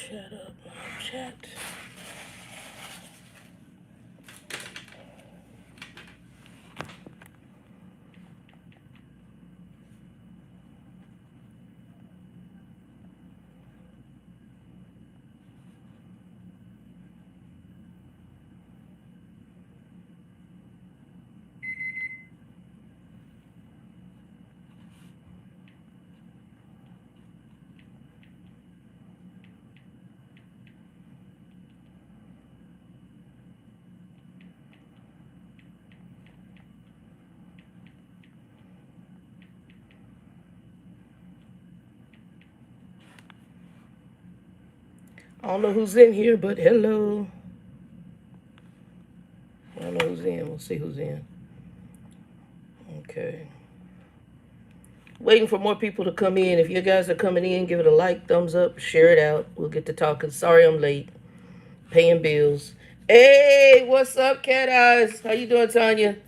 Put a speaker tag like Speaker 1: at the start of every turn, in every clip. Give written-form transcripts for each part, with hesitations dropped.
Speaker 1: Chat up. Chat. I don't know who's in here, but hello. I don't know who's in. We'll see who's in. Okay. Waiting for more people to come in. If you guys are coming in, give it a like, thumbs up, share it out. We'll get to talking. Sorry I'm late. Paying bills. Hey, what's up, Cat Eyes? How you doing, Tanya?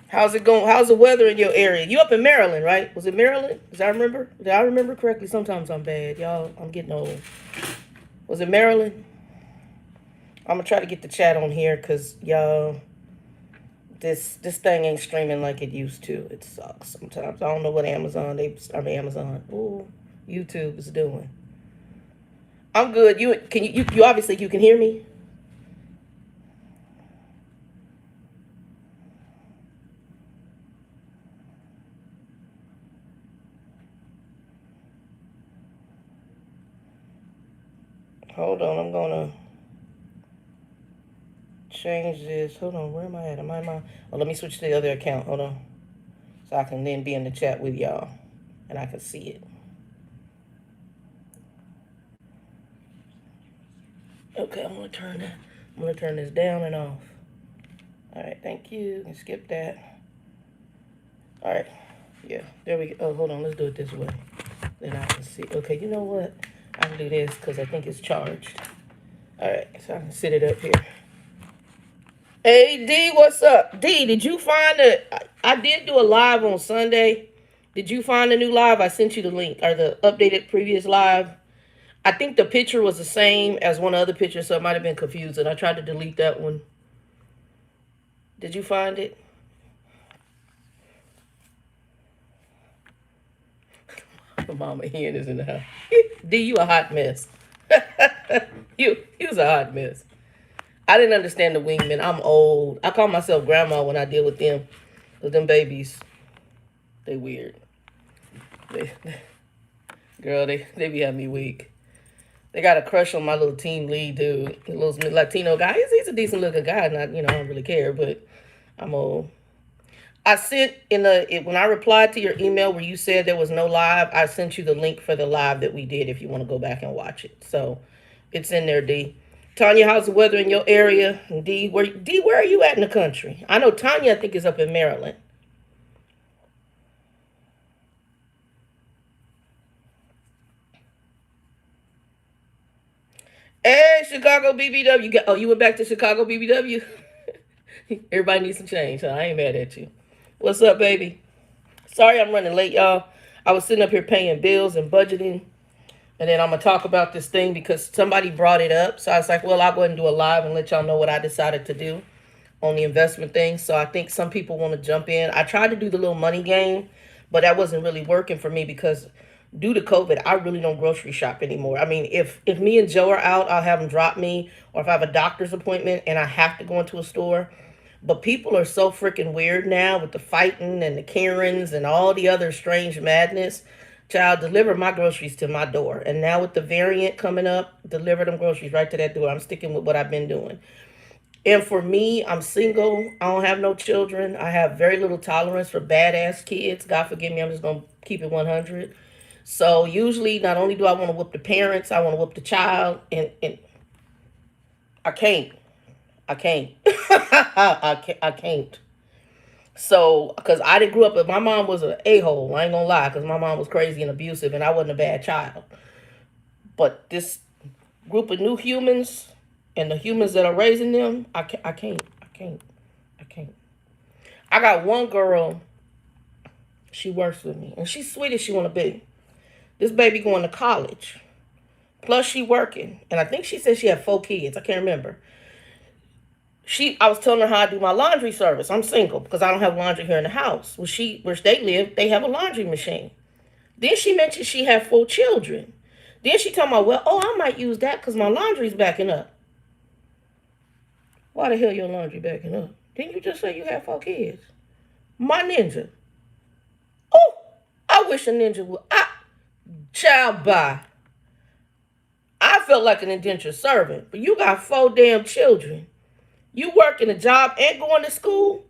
Speaker 1: How's it going? How's the weather in your area? You up in Maryland, right? Was it Maryland? Did I remember correctly? Sometimes I'm bad. Y'all, I'm getting old. Was it Maryland? I'm gonna try to get the chat on here because y'all, this thing ain't streaming like it used to. It sucks sometimes. I don't know what Amazon. YouTube is doing. I'm good. You obviously you can hear me. Hold on, I'm gonna change this. Hold on, where am I at? Oh, let me switch to the other account. Hold on. So I can then be in the chat with y'all and I can see it. Okay, I'm gonna turn this down and off. Alright, thank you. And skip that. Alright. Yeah, there we go. Oh, hold on, let's do it this way. Then I can see. Okay, you know what? I can do this because I think it's charged. Alright, so I can set it up here. Hey D, what's up? D, did you find I did do a live on Sunday. Did you find the new live? I sent you the link or the updated previous live. I think the picture was the same as one other picture, so it might have been confusing. I tried to delete that one. Did you find it? Mama Hen is in the house. D, you a hot mess. you was a hot mess. I didn't understand the wingmen. I'm old. I call myself grandma when I deal with them. With them babies. They weird. Girl, they be having me weak. They got a crush on my little team lead dude. The little Latino guy. He's a decent looking guy, and I don't really care, but I'm old. I sent when I replied to your email where you said there was no live, I sent you the link for the live that we did if you want to go back and watch it. So it's in there, D. Tanya, how's the weather in your area? D, where are you at in the country? I know Tanya, I think, is up in Maryland. Hey, Chicago BBW. You went back to Chicago BBW? Everybody needs some change, so I ain't mad at you. What's up, baby? Sorry I'm running late, y'all. I was sitting up here paying bills and budgeting. And then I'm going to talk about this thing because somebody brought it up. So I was like, well, I'll go ahead and do a live and let y'all know what I decided to do on the investment thing. So I think some people want to jump in. I tried to do the little money game, but that wasn't really working for me because due to COVID, I really don't grocery shop anymore. I mean, if me and Joe are out, I'll have them drop me. Or if I have a doctor's appointment and I have to go into a store. But people are so freaking weird now with the fighting and the Karens and all the other strange madness. Child, deliver my groceries to my door. And now with the variant coming up, deliver them groceries right to that door. I'm sticking with what I've been doing. And for me, I'm single. I don't have no children. I have very little tolerance for badass kids. God forgive me, I'm just going to keep it 100. So usually, not only do I want to whoop the parents, I want to whoop the child. And I can't. I can't. I can't. So, because I didn't grow up, but my mom was an a-hole. I ain't gonna lie, because my mom was crazy and abusive, and I wasn't a bad child. But this group of new humans and the humans that are raising them, I can't. I got one girl. She works with me, and she's sweet as she want to be. This baby going to college. Plus she working. And I think she said she had 4 kids. I can't remember. I was telling her how I do my laundry service. I'm single because I don't have laundry here in the house. Where they live, they have a laundry machine. Then she mentioned she had 4 children. Then she told me, well, I might use that because my laundry's backing up. Why the hell your laundry backing up? Didn't you just say you had 4 kids? My ninja. Oh, I wish a ninja would. Child, bye. I felt like an indentured servant, but you got 4 damn children. You working a job and going to school?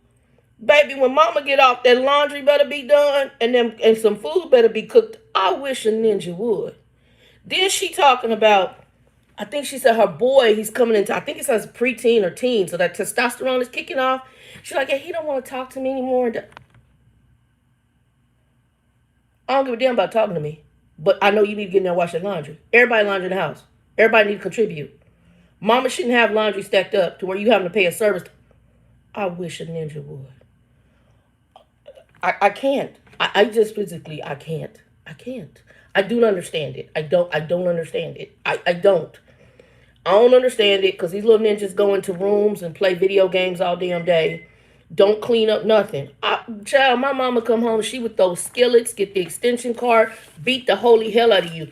Speaker 1: Baby, when mama get off, that laundry better be done and some food better be cooked. I wish a ninja would. Then she talking about, I think she said her boy, he's coming into, I think it says preteen or teen, so that testosterone is kicking off. She's like, yeah, he don't want to talk to me anymore. I don't give a damn about talking to me. But I know you need to get in there and wash that laundry. Everybody laundry in the house. Everybody need to contribute. Mama shouldn't have laundry stacked up to where you having to pay a service. I wish a ninja would. I can't. I just physically, I can't. I can't. I do not understand it. I don't understand it. I don't. I don't understand it because these little ninjas go into rooms and play video games all damn day. Don't clean up nothing. Child, my mama come home, she would throw skillets, get the extension cord, beat the holy hell out of you.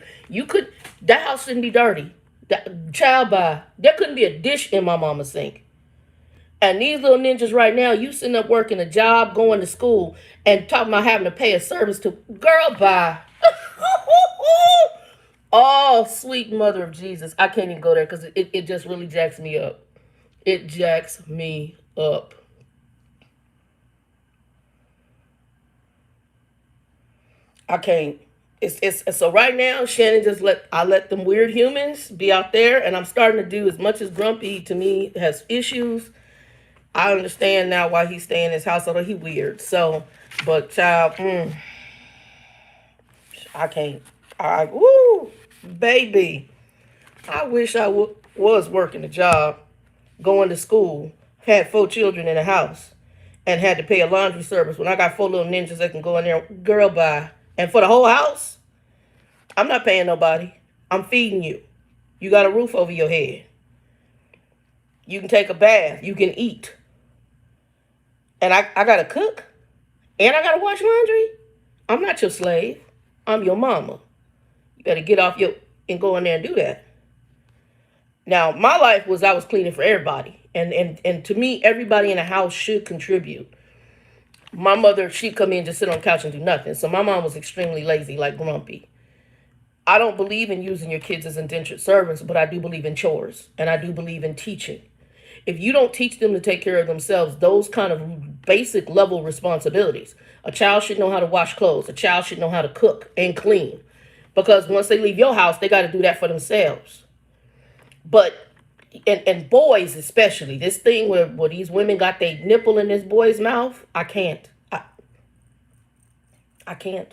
Speaker 1: That house shouldn't be dirty. There couldn't be a dish in my mama's sink. And these little ninjas right now, you sitting up working a job, going to school, and talking about having to pay a service to, girl, bye. Oh, sweet mother of Jesus. I can't even go there because it just really jacks me up. It jacks me up. I can't. It's so right now, Shannon I let them weird humans be out there, and I'm starting to do as much as Grumpy to me has issues. I understand now why he's staying in his house, although he weird. So, but child, I can't. Baby, I wish I was working a job, going to school, had 4 children in the house, and had to pay a laundry service when I got 4 little ninjas that can go in there, girl, bye. And for the whole house, I'm not paying nobody. I'm feeding you. You got a roof over your head. You can take a bath. You can eat. And I got to cook. And I got to wash laundry. I'm not your slave. I'm your mama. You got to get off and go in there and do that. Now, my life was I was cleaning for everybody. And to me, everybody in the house should contribute. My mother, she'd come in, just sit on the couch and do nothing. So my mom was extremely lazy, like Grumpy. I don't believe in using your kids as indentured servants, but I do believe in chores. And I do believe in teaching. If you don't teach them to take care of themselves, those kind of basic level responsibilities. A child should know how to wash clothes. A child should know how to cook and clean. Because once they leave your house, they got to do that for themselves. But and boys especially, this thing where these women got their nipple in this boy's mouth, I can't. I can't.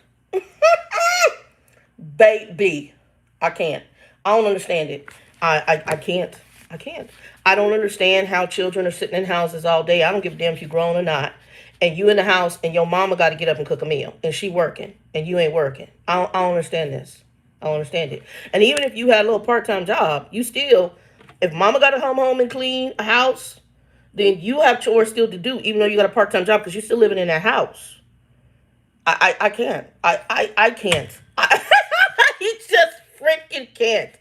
Speaker 1: Baby, I can't. I don't understand it. I can't. I can't. I don't understand how children are sitting in houses all day. I don't give a damn if you're grown or not. And you in the house and your mama got to get up and cook a meal. And she working and you ain't working. I don't understand this. I don't understand it. And even if you had a little part-time job, you still, if mama got to come home and clean a house, then you have chores still to do, even though you got a part-time job because you're still living in that house. I can't. I can't. He just freaking can't.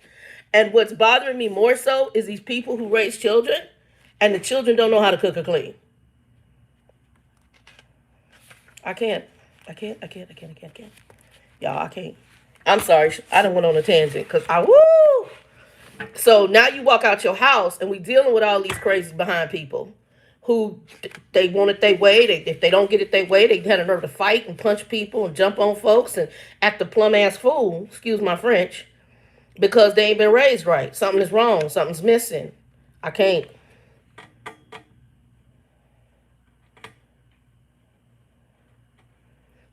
Speaker 1: And what's bothering me more so is these people who raise children and the children don't know how to cook or clean. I can't. Y'all, I can't. I'm sorry. I done went on a tangent because So now you walk out your house and we dealing with all these crazy behind people who they want it their way. If they don't get it their way, they had a nerve to fight and punch people and jump on folks and act a plum ass fool, excuse my French, because they ain't been raised right. Something is wrong. Something's missing. I can't.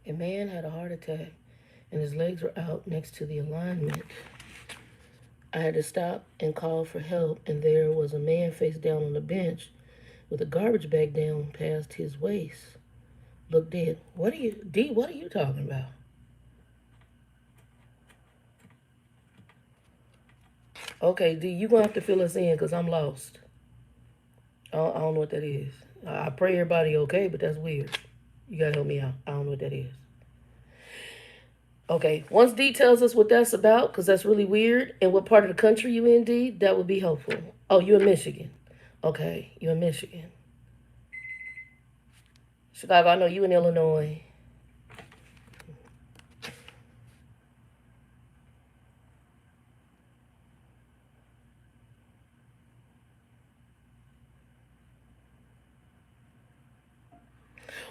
Speaker 1: A man had a heart attack and his legs were out next to the alignment. I had to stop and call for help, and there was a man face down on the bench with a garbage bag down past his waist. Looked dead. What are you talking about? Okay, D, you gonna have to fill us in because I'm lost. I don't know what that is. I pray everybody okay, but that's weird. You gotta help me out. I don't know what that is. Okay, once D tells us what that's about, because that's really weird, and what part of the country you in, D, that would be helpful. Oh, you in Michigan. Okay, you in Michigan. Chicago, I know you in Illinois.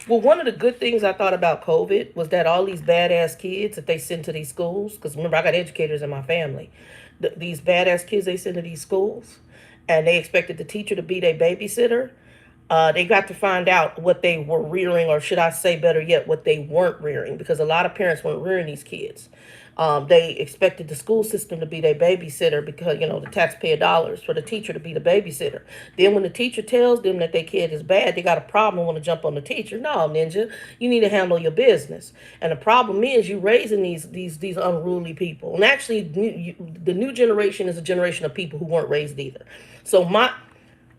Speaker 1: Well, one of the good things I thought about COVID was that all these badass kids that they send to these schools, because remember, I got educators in my family, these badass kids they send to these schools, and they expected the teacher to be their babysitter. They got to find out what they were rearing, or should I say, better yet, what they weren't rearing, because a lot of parents weren't rearing these kids. They expected the school system to be their babysitter because, the taxpayer dollars for the teacher to be the babysitter. Then when the teacher tells them that their kid is bad, they got a problem, want to jump on the teacher. No, ninja, you need to handle your business. And the problem is you raising these unruly people. And actually, the new generation is a generation of people who weren't raised either. So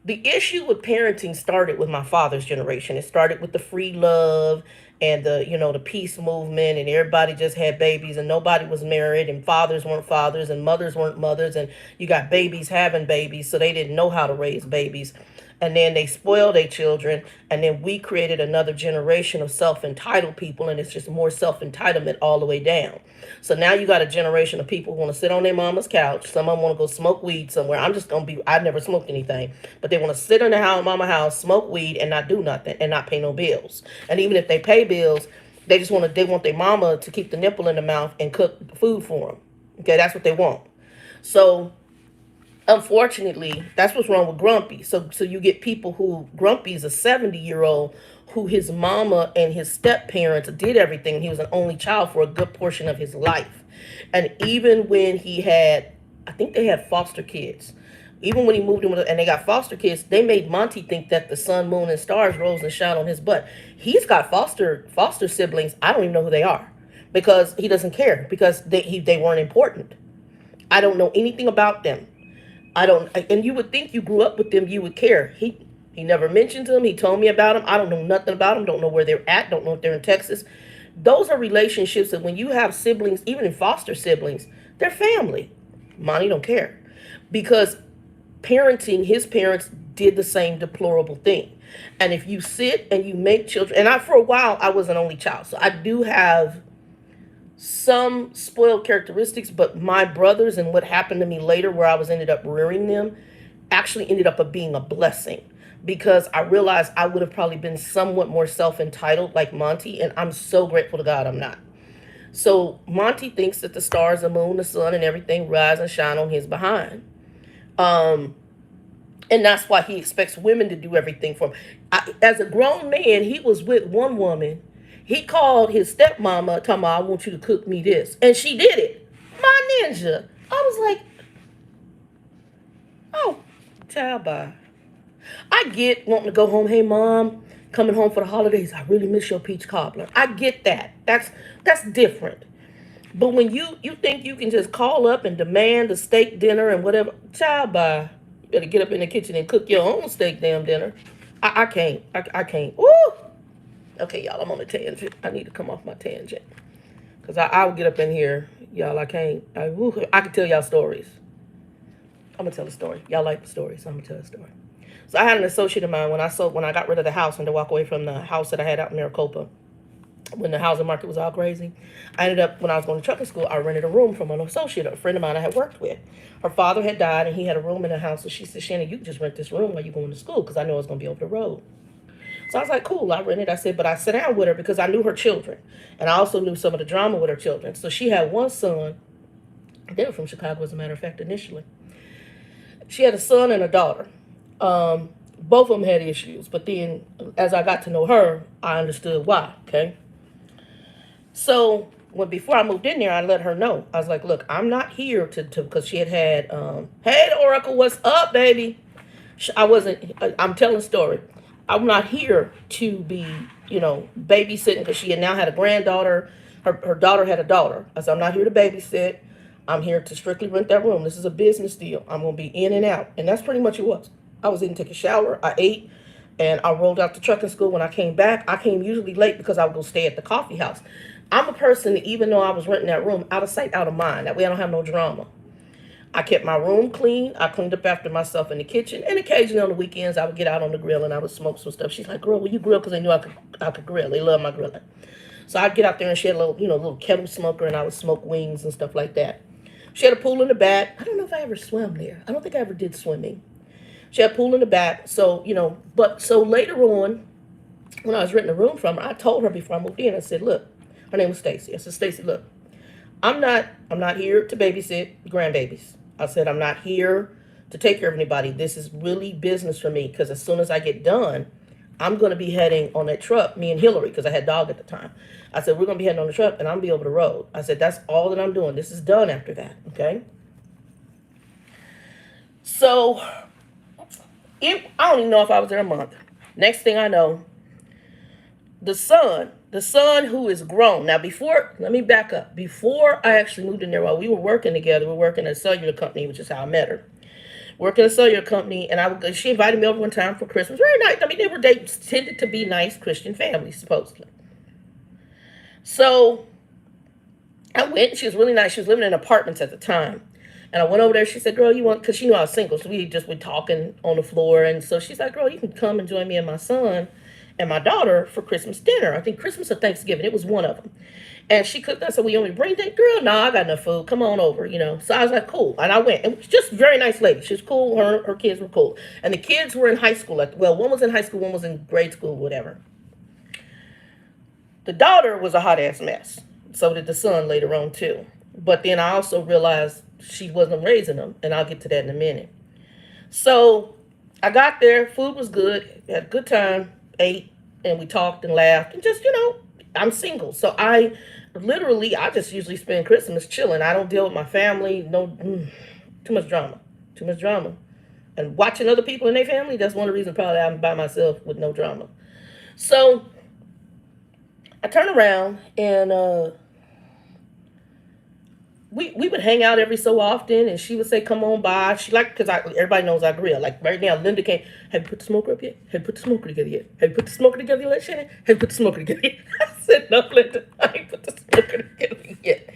Speaker 1: the issue with parenting started with my father's generation. It started with the free love and the peace movement, and everybody just had babies and nobody was married, and fathers weren't fathers and mothers weren't mothers, and you got babies having babies, so they didn't know how to raise babies. And then they spoiled their children, and then we created another generation of self-entitled people, and it's just more self-entitlement all the way down. So now you got a generation of people who want to sit on their mama's couch. Some of them want to go smoke weed somewhere. I've never smoked anything, but they want to sit in the mama house, smoke weed, and not do nothing, and not pay no bills. And even if they pay bills, they want their mama to keep the nipple in the mouth and cook food for them. Okay, that's what they want. So unfortunately, that's what's wrong with Grumpy. So you get people who Grumpy is a 70-year-old who his mama and his step parents did everything. He was an only child for a good portion of his life. And even when he had, I think they had foster kids. Even when he moved in and they got foster kids, they made Monty think that the sun, moon, and stars rose and shine on his butt. He's got foster siblings. I don't even know who they are because he doesn't care because they weren't important. I don't know anything about them. I don't, and you would think you grew up with them, you would care. He never mentioned them. He told me about them. I don't know nothing about them. Don't know where they're at. Don't know if they're in Texas. Those are relationships that when you have siblings, even in foster siblings, they're family. Monty don't care because his parents did the same deplorable thing. And if you sit and you make children, and for a while I was an only child, so I do have some spoiled characteristics, but my brothers and what happened to me later where I was ended up rearing them actually ended up being a blessing because I realized I would have probably been somewhat more self-entitled like Monty, and I'm so grateful to God I'm not. So Monty thinks that the stars, the moon, the sun, and everything rise and shine on his behind. Um, and that's why he expects women to do everything for him. As a grown man, he was with one woman. He called his stepmama, talking about, I want you to cook me this. And she did it. My ninja. I was like, oh, child, bye. I get wanting to go home. Hey, mom, coming home for the holidays. I really miss your peach cobbler. I get that. That's different. But when you think you can just call up and demand a steak dinner and whatever, child, bye. You better get up in the kitchen and cook your own steak damn dinner. I can't. I can't. Woo! Okay, y'all, I'm on a tangent. I need to come off my tangent. Because I'll get up in here. Y'all, I can't. I can tell y'all stories. I'm going to tell a story. Y'all like the story, so I'm going to tell a story. So I had an associate of mine when I got rid of the house and to walk away from the house that I had out in Maricopa. When the housing market was all crazy, I ended up, when I was going to trucking school, I rented a room from an associate, a friend of mine I had worked with. Her father had died, and he had a room in the house. So she said, Shannon, you can just rent this room while you're going to school, because I know I was going to be over the road. So I was like, cool, I rented. I said, but I sat down with her because I knew her children. And I also knew some of the drama with her children. So she had one son. They were from Chicago, as a matter of fact, initially. She had a son and a daughter. Both of them had issues. But then, as I got to know her, I understood why, okay? So before I moved in there, I let her know. I was like, look, I'm not here to because she had, hey, Oracle, what's up, baby? I'm telling a story. I'm not here to be, babysitting because she had now had a granddaughter. Her daughter had a daughter. I said, I'm not here to babysit. I'm here to strictly rent that room. This is a business deal. I'm going to be in and out. And that's pretty much it was. I was in to take a shower. I ate. And I rolled out to trucking school. When I came back, I came usually late because I would go stay at the coffee house. I'm a person that even though I was renting that room, out of sight, out of mind. That way I don't have no drama. I kept my room clean. I cleaned up after myself in the kitchen. And occasionally on the weekends, I would get out on the grill and I would smoke some stuff. She's like, girl, will you grill? Because they knew I could grill. They love my grilling. So I'd get out there and she had a little, little kettle smoker and I would smoke wings and stuff like that. She had a pool in the back. I don't know if I ever swam there. I don't think I ever did swimming. She had a pool in the back. So, but so later on, when I was renting a room from her, I told her before I moved in, I said, look, her name was Stacy. I said, Stacy, look, I'm not here to babysit grandbabies. I said, I'm not here to take care of anybody. This is really business for me because as soon as I get done, I'm going to be heading on that truck, me and Hillary, because I had dog at the time. I said, we're going to be heading on the truck and I'm going to be over the road. I said, that's all that I'm doing. This is done after that, okay? So, I don't even know if I was there a month. Next thing I know, the son who is grown. Now, let me back up. Before I actually moved in there, while we were working together, we were working at a cellular company, which is how I met her. Working at a cellular company, and she invited me over one time for Christmas. Very nice. I mean, they tended to be nice Christian families, supposedly. So I went, and she was really nice. She was living in apartments at the time. And I went over there. She said, girl, because she knew I was single. So we just were talking on the floor. And so she's like, girl, you can come and join me and my son and my daughter for Christmas dinner. I think Christmas or Thanksgiving. It was one of them. And she cooked. I said, well, you want me to bring that? Girl, no, I got enough food. Come on over, So I was like, cool. And I went. And it was just a very nice lady. She was cool. Her kids were cool. And the kids were in high school. One was in high school. One was in grade school, whatever. The daughter was a hot-ass mess. So did the son later on, too. But then I also realized she wasn't raising them. And I'll get to that in a minute. So I got there. Food was good. Had a good time. Ate. And we talked and laughed. And just, I'm single. So I just usually spend Christmas chilling. I don't deal with my family. Too much drama. And watching other people in their family, that's one of the reasons probably I'm by myself with no drama. So I turn around and we would hang out every so often, and she would say, come on by. She because everybody knows I grill. Like right now, Linda came, have you put the smoker up yet? Have you put the smoker together yet? Have you put the smoker together yet, Shannon? Have you put the smoker together yet? I said, no, Linda, I ain't put the smoker together yet.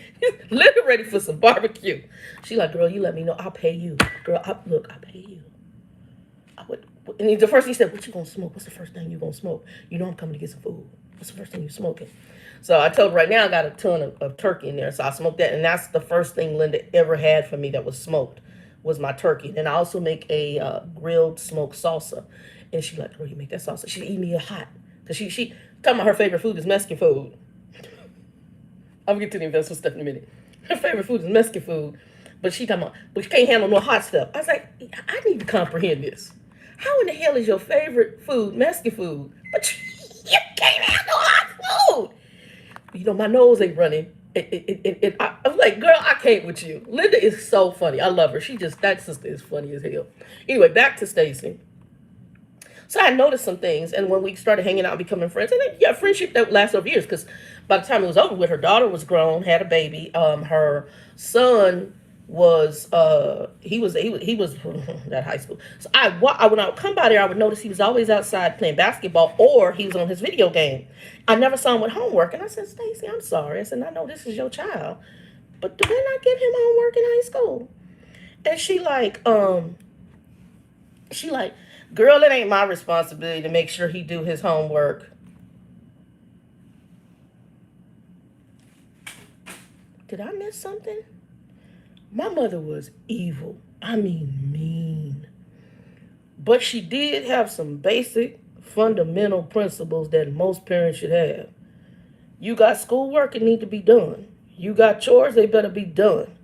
Speaker 1: Linda ready for some barbecue. She like, girl, you let me know. I'll pay you. Girl, I'll pay you. And the first thing he said, what you gonna smoke? What's the first thing you gonna smoke? I'm coming to get some food. What's the first thing you smoking? So I told her right now I got a ton of turkey in there. So I smoked that. And that's the first thing Linda ever had for me that was smoked was my turkey. And I also make a grilled smoked salsa. And she's like, girl, you make that salsa. She eat me hot. Because she talking about her favorite food is Mexican food. I'll get to the investment stuff in a minute. Her favorite food is Mexican food. But she talking about, but she can't handle no hot stuff. I was like, I need to comprehend this. How in the hell is your favorite food Mexican food? But you can't handle hot food. My nose ain't running. I was like, girl, I can't with you. Linda is so funny. I love her. That sister is funny as hell. Anyway, back to Stacy. So I noticed some things, and when we started hanging out and becoming friends, and then, friendship that lasted over years, because by the time it was over with, her daughter was grown, had a baby. Her son was he was at high school. So when I would come by there, I would notice he was always outside playing basketball, or he was on his video game. I never saw him with homework, and I said, Stacy, I'm sorry. I said, I know this is your child, but do they not give him homework in high school? And she like, girl, it ain't my responsibility to make sure he do his homework. Did I miss something? My mother was evil. I mean, mean. But she did have some basic, fundamental principles that most parents should have. You got schoolwork, it need to be done. You got chores, they better be done.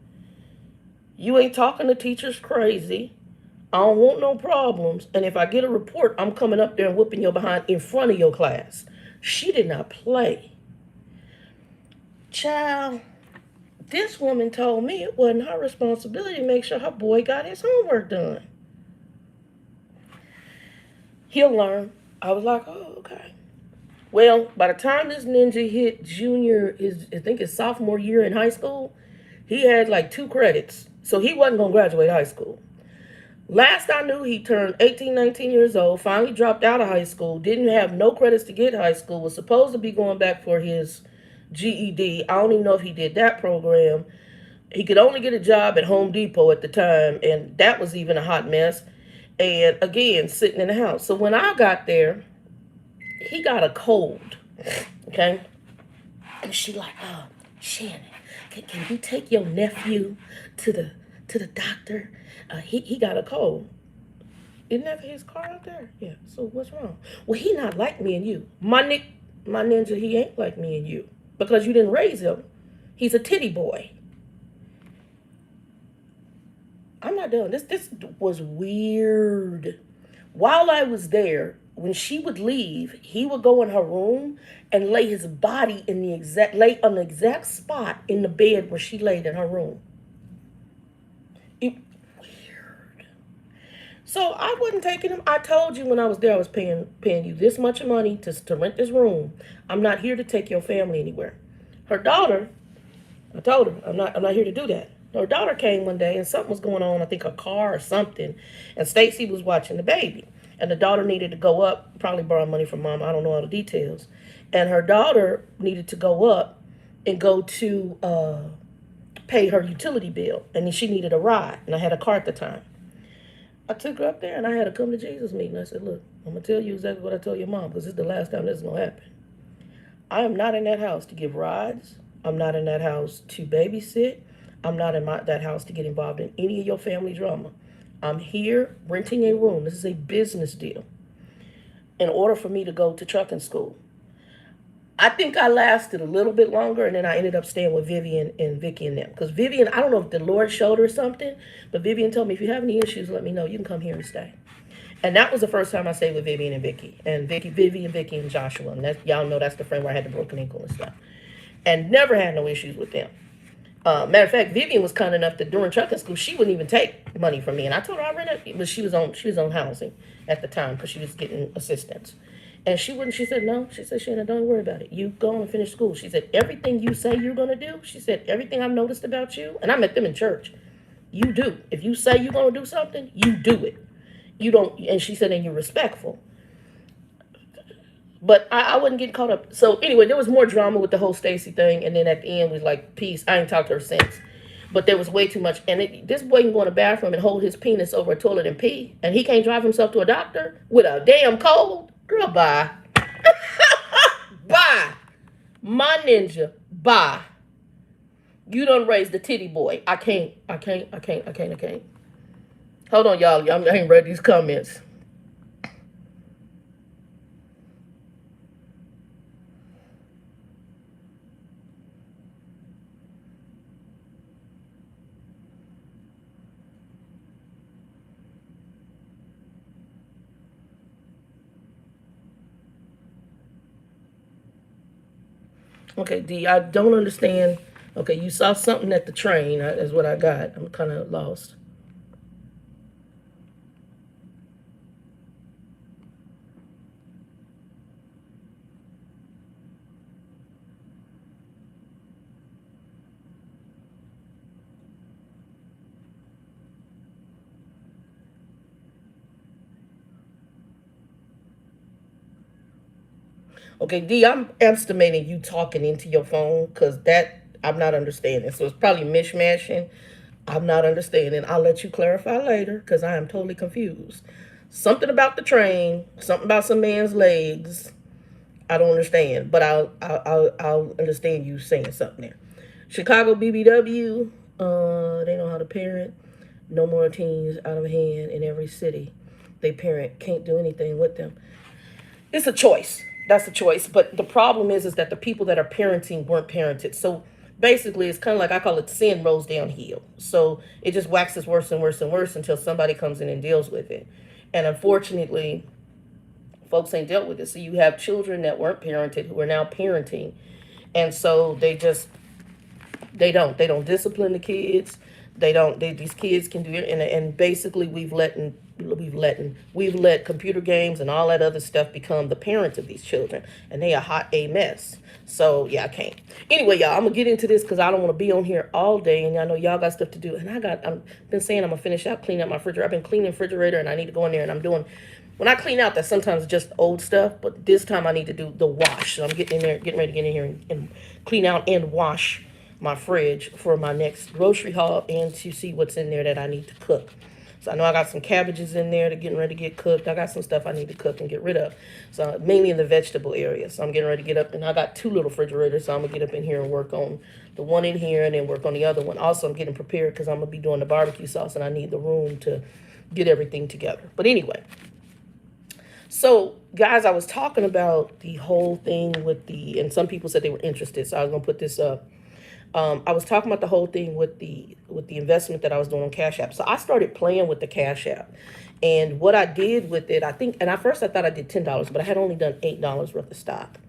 Speaker 1: You ain't talking to teachers crazy. I don't want no problems. And if I get a report, I'm coming up there and whooping your behind in front of your class. She did not play. Child, this woman told me it wasn't her responsibility to make sure her boy got his homework done. He'll learn. I was like, oh, okay. Well, by the time this ninja hit I think his sophomore year in high school, He had like 2 credits, so he wasn't going to graduate high school. Last I knew, he turned 18, 19 years old, finally dropped out of high school, didn't have no credits to get high school, was supposed to be going back for his GED. I don't even know if he did that program. He could only get a job at Home Depot at the time, and that was even a hot mess. And again, sitting in the house. So when I got there, he got a cold. Okay? And she like, Shannon, can you take your nephew to the doctor? He got a cold. Isn't that his car out there? Yeah. So what's wrong? Well, he not like me and you. My ninja, he ain't like me and you. Because you didn't raise him. He's a titty boy. I'm not done. This was weird. While I was there, when she would leave, he would go in her room and lay his body lay on the exact spot in the bed where she laid in her room. Weird. So I wasn't taking him. I told you when I was there, I was paying you this much money to rent this room. I'm not here to take your family anywhere. Her daughter, I told her, I'm not here to do that. Her daughter came one day and something was going on, I think a car or something, and Stacy was watching the baby. And the daughter needed to go up, probably borrow money from mom, I don't know all the details. And her daughter needed to go up and go to pay her utility bill. And then she needed a ride, and I had a car at the time. I took her up there and I had a come to Jesus meeting. I said, look, I'm going to tell you exactly what I told your mom, because this is the last time this is going to happen. I am not in that house to give rides. I'm not in that house to babysit. I'm not in that house to get involved in any of your family drama. I'm here renting a room. This is a business deal. In order for me to go to trucking school. I think I lasted a little bit longer, and then I ended up staying with Vivian and Vicky and them. Because Vivian, I don't know if the Lord showed her something, but Vivian told me, if you have any issues, let me know. You can come here and stay. And that was the first time I stayed with Vivian and Vicky. And Vivian, Vicky, and Joshua. And y'all know that's the friend where I had the broken ankle and stuff. And never had no issues with them. Matter of fact, Vivian was kind enough that during trucking school, she wouldn't even take money from me. And I told her I rented, but she was on housing at the time because she was getting assistance. And she wouldn't. She said, no. She said, Shannon, don't worry about it. You go on and finish school. She said, everything you say you're going to do, she said, everything I've noticed about you, and I met them in church, you do. If you say you're going to do something, you do it. You don't, and she said, and you're respectful. But I wouldn't get caught up. So anyway, there was more drama with the whole Stacy thing. And then at the end, we was like, peace. I ain't talked to her since. But there was way too much. And this boy can go in the bathroom and hold his penis over a toilet and pee. And he can't drive himself to a doctor with a damn cold. Girl, bye. Bye. My ninja, bye. You done raised the titty boy. I can't. Hold on, y'all. I ain't read these comments. Okay, D, I don't understand. Okay, you saw something at the train. That's what I got. I'm kind of lost. Okay, D, I'm estimating you talking into your phone because that I'm not understanding. So it's probably mishmashing. I'm not understanding. I'll let you clarify later because I am totally confused. Something about the train, something about some man's legs. I don't understand, but I'll understand you saying something there. Chicago BBW, they know how to parent. No more teens out of hand in every city. They parent can't do anything with them. It's a choice. That's a choice. But the problem is that the people that are parenting weren't parented. So basically, it's kind of like I call it sin rolls downhill. So it just waxes worse and worse and worse until somebody comes in and deals with it. And unfortunately, folks ain't dealt with it. So you have children that weren't parented who are now parenting. And so they don't discipline the kids. They don't. These kids can do it, and basically we've let computer games and all that other stuff become the parents of these children, and they are hot a mess. So yeah, I can't. Anyway, y'all, I'm gonna get into this because I don't want to be on here all day, and I know y'all got stuff to do, and I'm been saying I'm gonna finish out cleaning up my refrigerator. I've been cleaning the refrigerator, and I need to go in there, and I'm doing. When I clean out, that's sometimes just old stuff, but this time I need to do the wash. So I'm getting in there, getting ready to get in here and clean out and wash my fridge for my next grocery haul and to see what's in there that I need to cook. So I know I got some cabbages in there that getting ready to get cooked. I got some stuff I need to cook and get rid of. So mainly in the vegetable area. So I'm getting ready to get up, and I got two little refrigerators. So I'm gonna get up in here and work on the one in here and then work on the other one. Also, I'm getting prepared because I'm gonna be doing the barbecue sauce, and I need the room to get everything together. But anyway, so guys, I was talking about the whole thing with and some people said they were interested. So I was gonna put this up. I was talking about the whole thing with the investment that I was doing on Cash App. So I started playing with the Cash App, and what I did with it, I think, and at first I thought I did $10, but I had only done $8 worth of stock,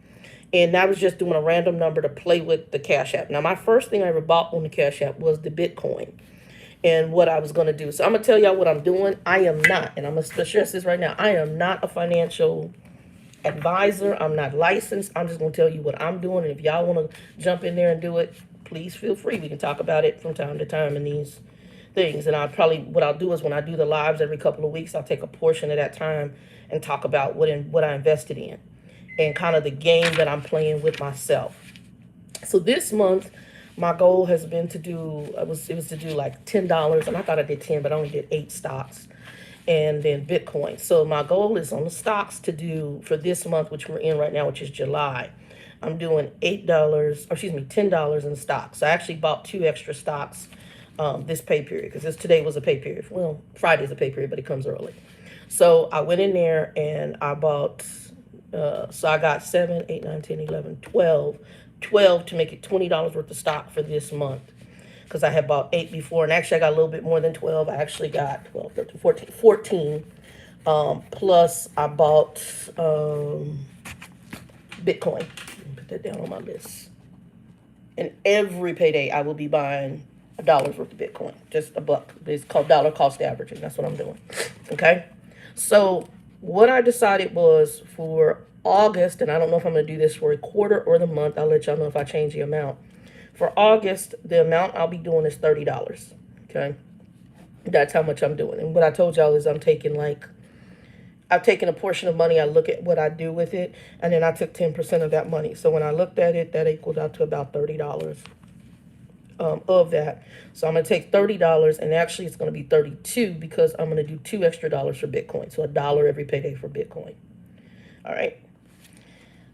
Speaker 1: and I was just doing a random number to play with the Cash App. Now my first thing I ever bought on the Cash App was the Bitcoin, and what I was going to do. So I'm gonna tell y'all what I'm doing. I am not, and I'm gonna stress this right now. I am not a financial advisor. I'm not licensed. I'm just gonna tell you what I'm doing, and if y'all want to jump in there and do it, please feel free. We can talk about it from time to time in these things. And what I'll do is when I do the lives every couple of weeks, I'll take a portion of that time and talk about what I invested in and kind of the game that I'm playing with myself. So this month, my goal has been to do, it was to do like $10, and I thought I did 10, but I only did 8 stocks. And then Bitcoin. So my goal is on the stocks to do for this month, which we're in right now, which is July. I'm doing $10 in stocks. I actually bought 2 extra stocks this pay period because today was a pay period. Well, Friday's a pay period, but it comes early. So I went in there and I bought, so I got 7, 8, 9, 10, 11, 12 to make it $20 worth of stock for this month. Because I had bought 8 before, and actually I got a little bit more than 12. I actually got 12, 13, 14. Plus I bought Bitcoin. Put that down on my list. And every payday I will be buying $1 worth of Bitcoin. Just $1. It's called dollar cost averaging. That's what I'm doing. Okay? So what I decided was for August, and I don't know if I'm going to do this for a quarter or the month. I'll let y'all know if I change the amount. For August, the amount I'll be doing is $30. Okay? That's how much I'm doing. And what I told y'all is I've taken a portion of money, I look at what I do with it, and then I took 10% of that money. So when I looked at it, that equaled out to about $30 of that. So I'm going to take $30, and actually it's going to be 32 because I'm going to do $2 extra for Bitcoin. So $1 every payday for Bitcoin. All right.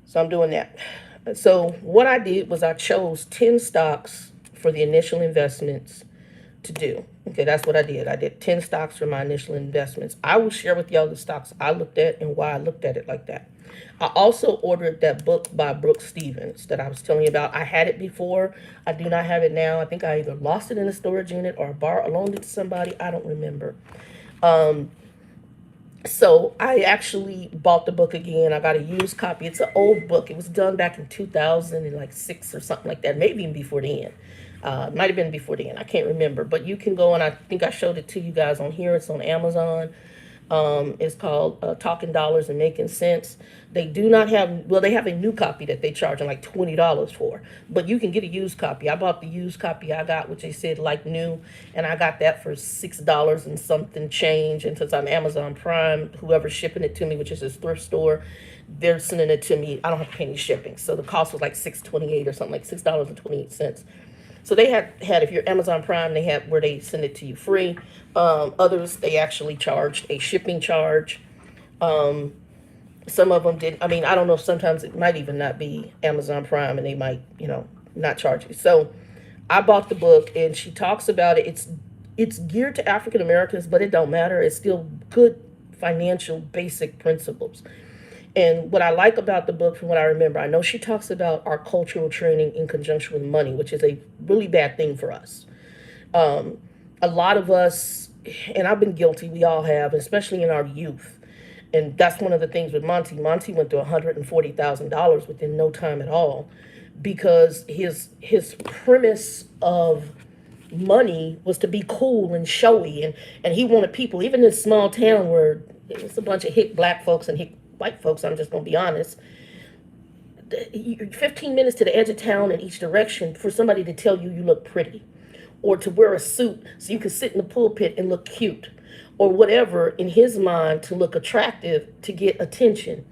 Speaker 1: So I'm doing that. So what I did was I chose 10 stocks for the initial investments to do. Okay, that's what I did. I did 10 stocks for my initial investments. I will share with y'all the stocks I looked at and why I looked at it like that. I also ordered that book by Brooke Stevens that I was telling you about. I had it before. I do not have it now. I think I either lost it in a storage unit or loaned it to somebody. I don't remember. So I actually bought the book again. I got a used copy. It's an old book. It was done back in 2006 or something like that. Maybe even before then. Might have been before then. I can't remember. But you can go, and I think I showed it to you guys on here. It's on Amazon. It's called Talking Dollars and Making Sense. They do not have, well, they have a new copy that they charge like $20 for. But you can get a used copy. I bought the used copy I got, which they said like new. And I got that for $6 and something change. And since I'm Amazon Prime, whoever's shipping it to me, which is this thrift store, they're sending it to me. I don't have to pay any shipping. So the cost was like $6.28 or something, like $6.28. So they had if you're Amazon Prime, they have where they send it to you free. Others, they actually charged a shipping charge. Some of them didn't. I mean, I don't know. Sometimes it might even not be Amazon Prime, and they might, not charge you. So I bought the book, and she talks about it. It's geared to African Americans, but it don't matter. It's still good financial basic principles. And what I like about the book, from what I remember, I know she talks about our cultural training in conjunction with money, which is a really bad thing for us. A lot of us, and I've been guilty, we all have, especially in our youth. And that's one of the things with Monty. Monty went to $140,000 within no time at all, because his premise of money was to be cool and showy, and he wanted people, even in this small town where it's a bunch of hick black folks and hick white folks, I'm just gonna be honest, 15 minutes to the edge of town in each direction for somebody to tell you look pretty, or to wear a suit so you can sit in the pulpit and look cute, or whatever in his mind to look attractive to get attention.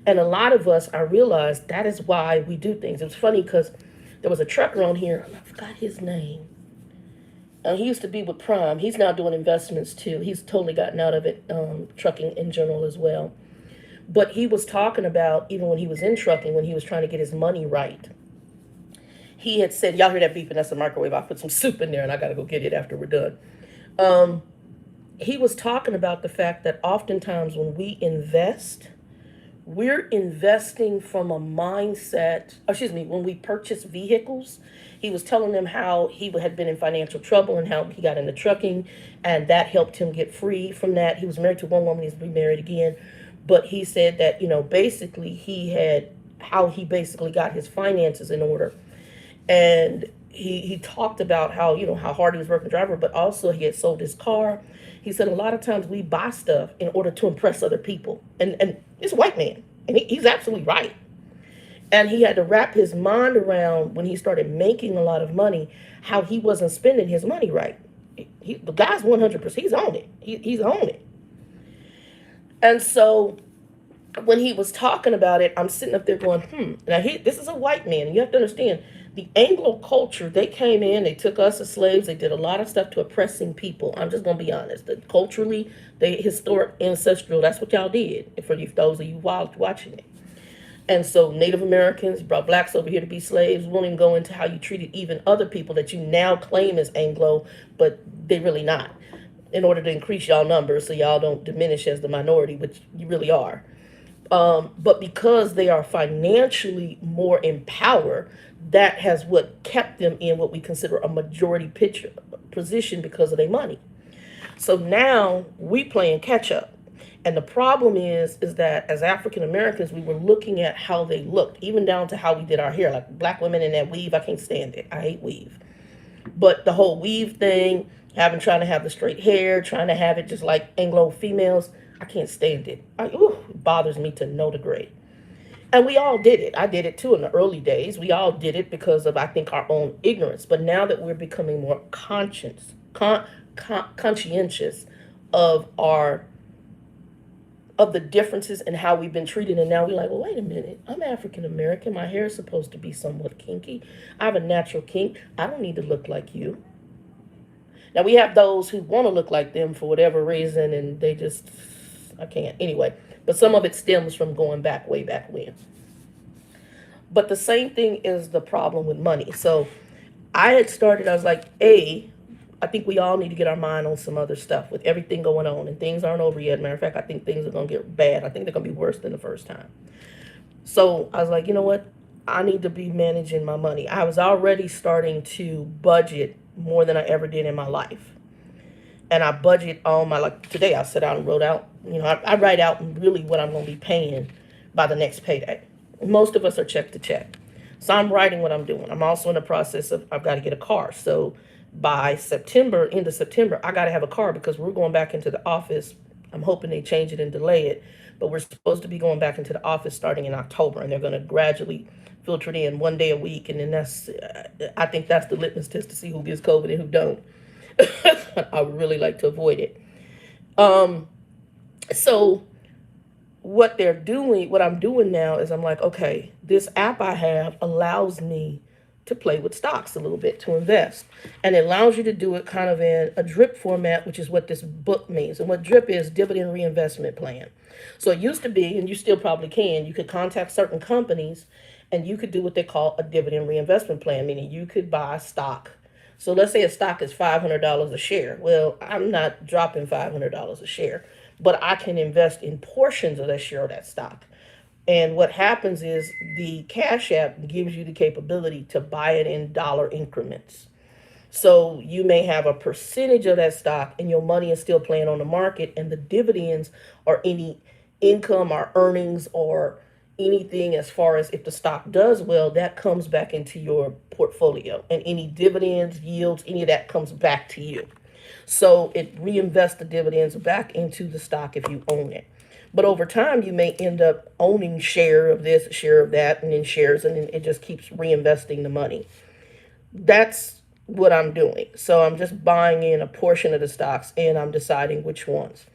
Speaker 1: And a lot of us, I realized that is why we do things. It was funny because there was a trucker on here, I forgot his name. He used to be with Prime. He's now doing investments too. He's totally gotten out of it, trucking in general as well. But he was talking about, even when he was in trucking, when he was trying to get his money right, he had said, y'all hear that beeping? That's a microwave. I put some soup in there and I got to go get it after we're done. He was talking about the fact that oftentimes when we invest, we're investing from a mindset, when we purchase vehicles. He was telling them how he had been in financial trouble and how he got into trucking, and that helped him get free from that. He was married to one woman, he's remarried again. But he said that, basically how he basically got his finances in order. And he talked about how, how hard he was working driver, but also he had sold his car. He said a lot of times we buy stuff in order to impress other people. And it's a white man, and he's absolutely right. And he had to wrap his mind around, when he started making a lot of money, how he wasn't spending his money right. The guy's 100%, he's on it. He's on it. And so when he was talking about it, I'm sitting up there going, Now, this is a white man, and you have to understand, the Anglo culture, they came in, they took us as slaves, they did a lot of stuff to oppressing people. I'm just going to be honest. Culturally, historic, ancestral, that's what y'all did, for those of you watching it. And so Native Americans brought blacks over here to be slaves. We won't even go into how you treated even other people that you now claim as Anglo, but they're really not, in order to increase y'all numbers so y'all don't diminish as the minority, which you really are. But because they are financially more in power, that has what kept them in what we consider a majority position because of their money. So now we playing catch up. And the problem is that as African Americans, we were looking at how they looked, even down to how we did our hair. Like black women in that weave, I can't stand it. I hate weave. But the whole weave thing, trying to have the straight hair, trying to have it just like Anglo females, I can't stand it. It bothers me to no degree. And we all did it. I did it too in the early days. We all did it because of, I think, our own ignorance. But now that we're becoming more conscientious of the differences in how we've been treated, and now we're like, well, wait a minute. I'm African American. My hair is supposed to be somewhat kinky. I have a natural kink. I don't need to look like you. Now, we have those who want to look like them for whatever reason, and they just, I can't. Anyway, but some of it stems from going back, way back when. But the same thing is the problem with money. So I was like, I think we all need to get our mind on some other stuff with everything going on, and things aren't over yet. Matter of fact, I think things are going to get bad. I think they're going to be worse than the first time. So I was like, you know what? I need to be managing my money. I was already starting to budget more than I ever did in my life. And I budget on today I sat down and wrote out, I write out really what I'm going to be paying by the next payday. Most of us are check to check. So I'm writing what I'm doing. I'm also in the process of, I've got to get a car. So by end of September, I got to have a car because we're going back into the office. I'm hoping they change it and delay it, but we're supposed to be going back into the office starting in October, and they're going to gradually filter it in one day a week. And then I think that's the litmus test to see who gets COVID and who don't. I would really like to avoid it. So what I'm doing now is I'm like, okay, this app I have allows me to play with stocks a little bit, to invest. And it allows you to do it kind of in a DRIP format, which is what this book means. And what DRIP is, dividend reinvestment plan. So it used to be, and you still probably can, you could contact certain companies and you could do what they call a dividend reinvestment plan, meaning you could buy stock. So let's say a stock is $500 a share. Well, I'm not dropping $500 a share, but I can invest in portions of that share of that stock. And what happens is the Cash App gives you the capability to buy it in dollar increments. So you may have a percentage of that stock and your money is still playing on the market, and the dividends or any income or earnings or anything as far as if the stock does well, that comes back into your portfolio, and any dividends, yields, any of that comes back to you. So it reinvests the dividends back into the stock if you own it. But over time, you may end up owning share of this, share of that, and then shares, and then it just keeps reinvesting the money. That's what I'm doing. So I'm just buying in a portion of the stocks and I'm deciding which ones.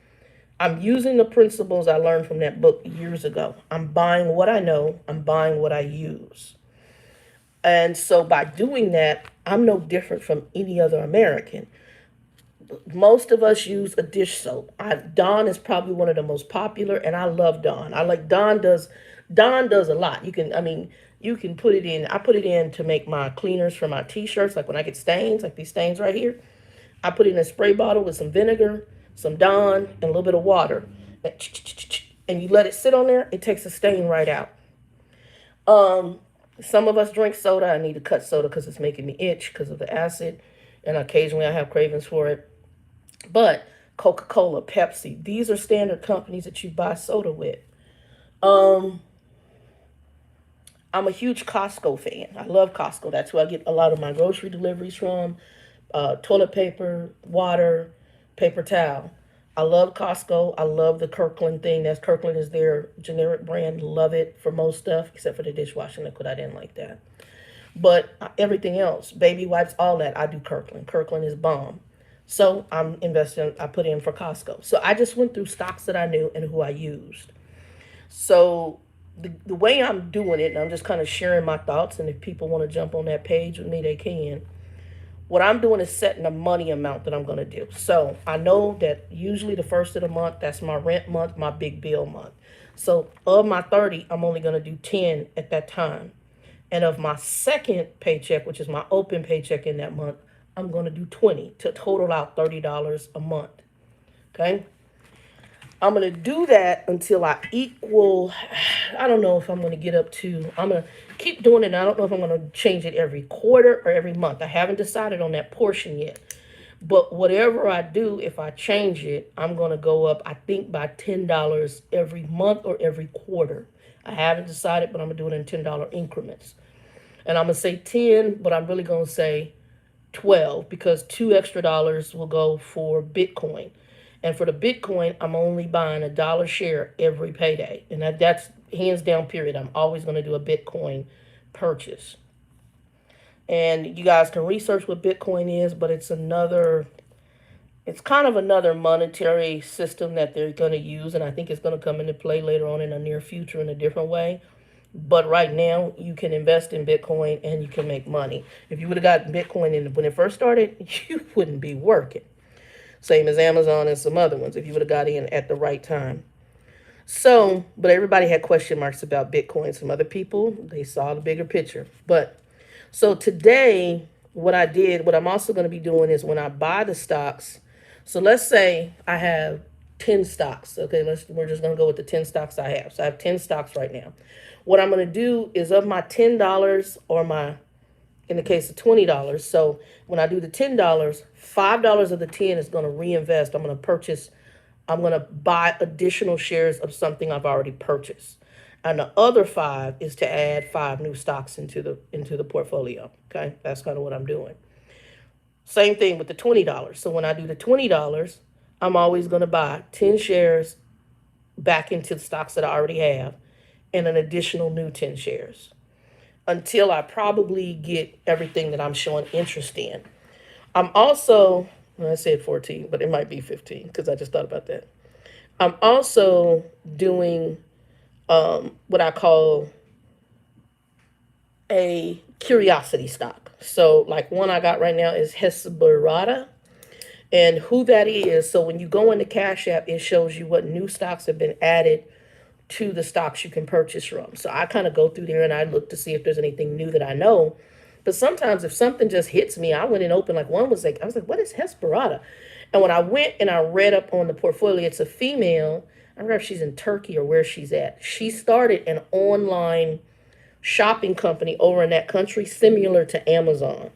Speaker 1: I'm using the principles I learned from that book years ago. I'm buying what I know, I'm buying what I use. And so by doing that, I'm no different from any other American. Most of us use a dish soap. Dawn is probably one of the most popular, and I love Dawn. I like Dawn does a lot. You can put it in. I put it in to make my cleaners for my t-shirts. Like when I get stains, like these stains right here, I put it in a spray bottle with some vinegar, some Dawn, and a little bit of water, and you let it sit on there. It takes the stain right out. Um, some of us drink soda. I need to cut soda because it's making me itch because of the acid, and occasionally I have cravings for it. But Coca-Cola, Pepsi, these are standard companies that you buy soda with. Um, I'm a huge Costco fan. I love Costco. That's where I get a lot of my grocery deliveries from. Toilet paper, water, paper towel. I love Costco. I love the Kirkland thing. That's Kirkland is their generic brand. Love it for most stuff, except for the dishwashing liquid. I didn't like that. But everything else, baby wipes, all that, I do Kirkland. Kirkland is bomb. So I'm investing, I put in for Costco. So I just went through stocks that I knew and who I used. So the way I'm doing it, and I'm just kind of sharing my thoughts, and if people want to jump on that page with me, they can. What I'm doing is setting a money amount that I'm going to do. So I know that usually the first of the month, that's my rent month, my big bill month. So of my 30, I'm only going to do 10 at that time. And of my second paycheck, which is my open paycheck in that month, I'm going to do 20 to total out $30 a month. Okay. I'm going to do that until I equal, I don't know if I'm going to get up to, I'm going to keep doing it. I don't know if I'm going to change it every quarter or every month. I haven't decided on that portion yet. But whatever I do, if I change it, I'm going to go up, I think, by $10 every month or every quarter. I haven't decided, but I'm going to do it in $10 increments. And I'm going to say 10, but I'm really going to say 12 because $2 extra will go for Bitcoin. And for the Bitcoin, I'm only buying $1 share every payday. And that's hands down, period. I'm always going to do a Bitcoin purchase. And you guys can research what Bitcoin is, but it's kind of another monetary system that they're going to use. And I think it's going to come into play later on in the near future in a different way. But right now, you can invest in Bitcoin and you can make money. If you would have gotten Bitcoin when it first started, you wouldn't be working. Same as Amazon and some other ones, if you would have got in at the right time. So, but everybody had question marks about Bitcoin. Some other people, they saw the bigger picture. But, so today, what I'm also going to be doing is when I buy the stocks, so let's say I have 10 stocks. Okay, we're just going to go with the 10 stocks I have. So I have 10 stocks right now. What I'm going to do is of my $10 or in the case of $20. So when I do the $10, $5 of the 10 is going to reinvest. I'm going to buy additional shares of something I've already purchased. And the other 5 is to add 5 new stocks into the portfolio. Okay, that's kind of what I'm doing. Same thing with the $20. So when I do the $20, I'm always going to buy 10 shares back into the stocks that I already have and an additional new 10 shares until I probably get everything that I'm showing interest in. I'm also, well, I said 14, but it might be 15 because I just thought about that. I'm also doing what I call a curiosity stock. So like one I got right now is Hesperata. And who that is, so when you go into Cash App, it shows you what new stocks have been added to the stocks you can purchase from. So I kind of go through there and I look to see if there's anything new that I know. But sometimes if something just hits me, I went and opened, like one was like, I was like, what is Hesperata? And when I went and I read up on the portfolio, it's a female. I don't know if she's in Turkey or where she's at. She started an online shopping company over in that country similar to Amazon.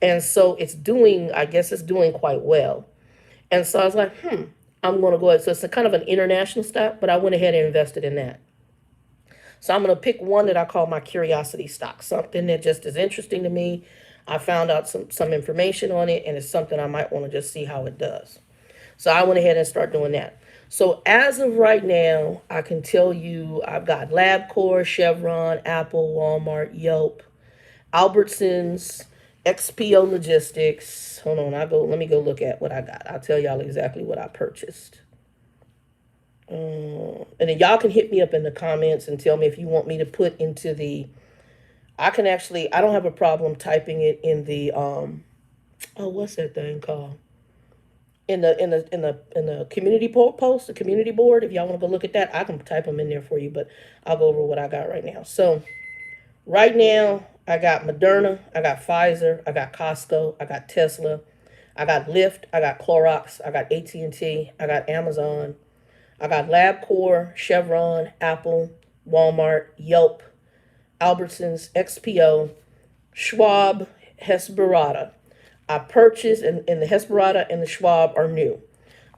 Speaker 1: And so I guess it's doing quite well. And so I was like, I'm going to go ahead. So it's a kind of an international stock, but I went ahead and invested in that. So I'm going to pick one that I call my curiosity stock, something that just is interesting to me. I found out some information on it, and it's something I might want to just see how it does. So I went ahead and start doing that. So as of right now, I can tell you I've got LabCorp, Chevron, Apple, Walmart, Yelp, Albertsons, XPO Logistics. Hold on, let me go look at what I got. I'll tell y'all exactly what I purchased. And then y'all can hit me up in the comments and tell me if you want me to put into the. I don't have a problem typing it in the what's that thing called? In the community post, the community board. If y'all want to go look at that, I can type them in there for you. But I'll go over what I got right now. So right now, I got Moderna, I got Pfizer, I got Costco, I got Tesla, I got Lyft, I got Clorox, I got AT&T, I got Amazon, I got LabCorp, Chevron, Apple, Walmart, Yelp, Albertsons, XPO, Schwab, Hesperada. I purchased, and the Hesperada and the Schwab are new.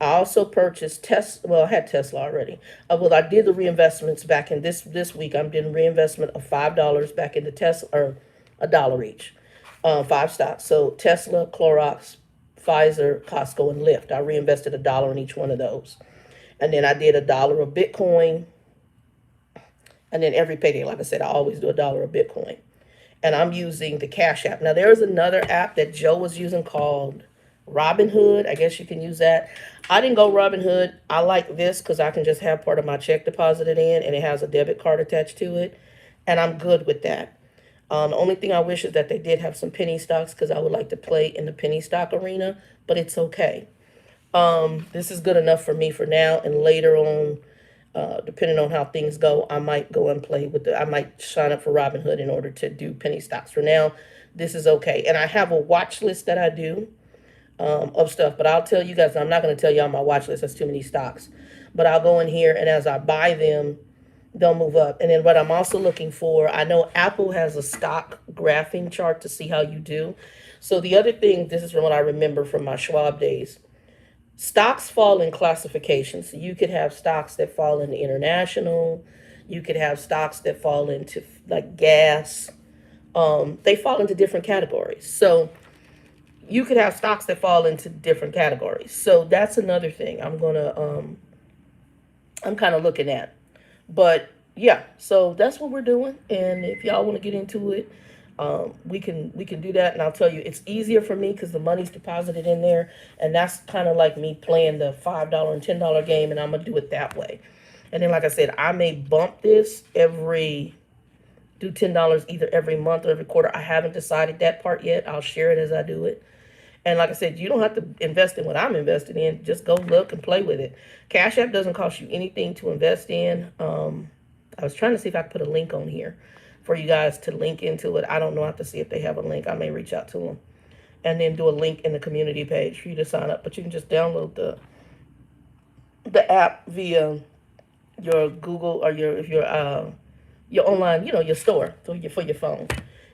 Speaker 1: I also purchased Tesla. Well, I had Tesla already. Well, I did the reinvestments back in this week. I'm doing reinvestment of $5 back into Tesla, or $1 each, 5 stocks. So Tesla, Clorox, Pfizer, Costco, and Lyft. I reinvested $1 in each one of those, and then I did $1 of Bitcoin, and then every payday, like I said, I always do $1 of Bitcoin, and I'm using the Cash App. Now there's another app that Joe was using called Robinhood. I guess you can use that. I didn't go Robinhood. I like this because I can just have part of my check deposited in, and it has a debit card attached to it, and I'm good with that. The only thing I wish is that they did have some penny stocks because I would like to play in the penny stock arena, but it's okay. This is good enough for me for now, and later on, depending on how things go, I might go and play with I might sign up for Robinhood in order to do penny stocks. For now, this is okay. And I have a watch list that I do of stuff, but I'll tell you guys, I'm not going to tell you on my watch list. That's too many stocks. But I'll go in here, and as I buy them, they'll move up. And then what I'm also looking for, I know Apple has a stock graphing chart to see how you do. So the other thing, this is from what I remember from my Schwab days. Stocks fall in classifications. So you could have stocks that fall into international. You could have stocks that fall into like gas. They fall into different categories. So you could have stocks that fall into different categories. So that's another thing I'm kind of looking at. But yeah, so that's what we're doing. And if y'all want to get into it, we can do that. And I'll tell you, it's easier for me because the money's deposited in there, and that's kind of like me playing the $5 and $10 game, and I'm gonna do it that way. And then, like I said, I may bump this do $10 either every month or every quarter. I haven't decided that part yet. I'll share it as I do it. And like I said, you don't have to invest in what I'm invested in. Just go look and play with it. Cash App doesn't cost you anything to invest in. I was trying to see if I could put a link on here for you guys to link into it. I don't know. I have to see if they have a link. I may reach out to them and then do a link in the community page for you to sign up. But you can just download the app via your Google or your online, your store for your phone.